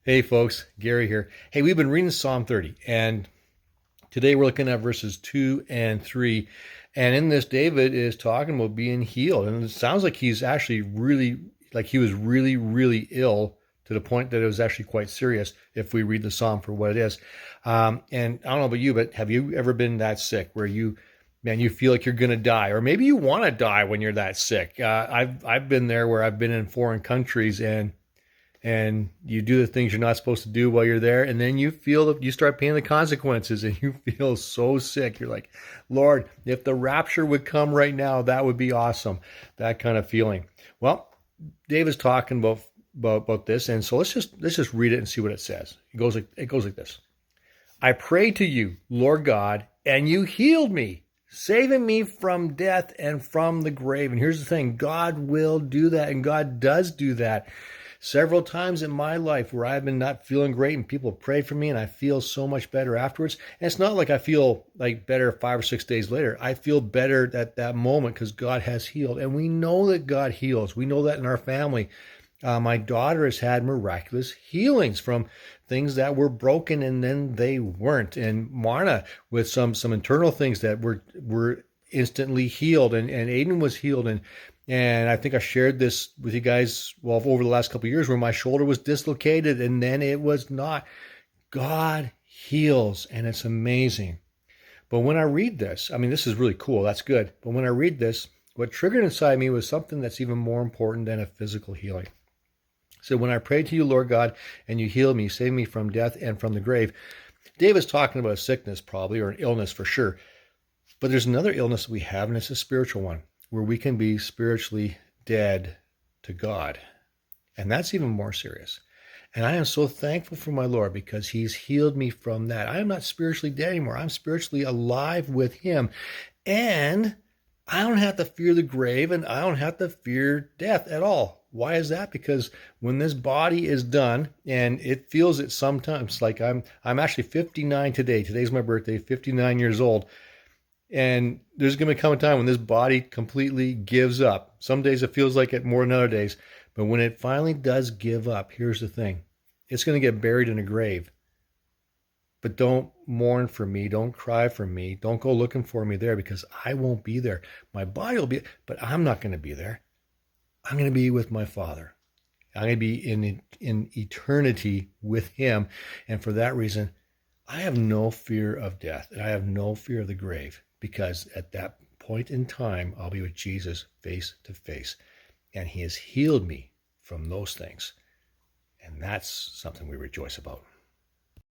Hey folks, Gary here. Hey, we've been reading Psalm 30, and today we're looking at verses 2 and 3. And in this, David is talking about being healed. And it sounds like he's actually like he was really ill to the point that it was actually quite serious if we read the Psalm for what it is. And I don't know about you, but have you ever been that sick where you feel like you're going to die, or maybe you want to die when you're that sick? I've been there where I've been in foreign countries and you do the things you're not supposed to do while you're there, and then you start paying the consequences, and you feel so sick. You're like, Lord, if the rapture would come right now, that would be awesome. That kind of feeling. Well, David's talking about this, and so let's just read it and see what it says. It goes like this. I pray to you, Lord God, and you healed me, saving me from death and from the grave. And here's the thing, God will do that, and God does do that. Several times in my life where I've been not feeling great and people pray for me and I feel so much better afterwards. And it's not like I feel like better 5 or 6 days later. I feel better at that moment because God has healed. And we know that God heals. We know that in our family. My daughter has had miraculous healings from things that were broken and then they weren't. And Marna with some internal things that were instantly healed, and Aiden was healed, and I think I shared this with you guys, well, over the last couple of years, where my shoulder was dislocated and then it was not. God heals, and it's amazing. But when I read this, I mean, this is really cool. That's good. But when I read this, what triggered inside me was something that's even more important than a physical healing. So when I prayed to you, Lord God, and you healed me, saved me from death and from the grave, David's talking about a sickness probably, or an illness for sure. But there's another illness we have, and it's a spiritual one, where we can be spiritually dead to God. And that's even more serious. And I am so thankful for my Lord because he's healed me from that. I am not spiritually dead anymore. I'm spiritually alive with him. And I don't have to fear the grave, and I don't have to fear death at all. Why is that? Because when this body is done, and it feels it sometimes, like I'm actually 59 today. Today's my birthday, 59 years old. And there's going to come a time when this body completely gives up. Some days it feels like it more than other days. But when it finally does give up, here's the thing. It's going to get buried in a grave. But don't mourn for me. Don't cry for me. Don't go looking for me there because I won't be there. My body will be, but I'm not going to be there. I'm going to be with my Father. I'm going to be in eternity with him. And for that reason, I have no fear of death. And I have no fear of the grave because at that point in time, I'll be with Jesus face to face. And he has healed me from those things. And that's something we rejoice about.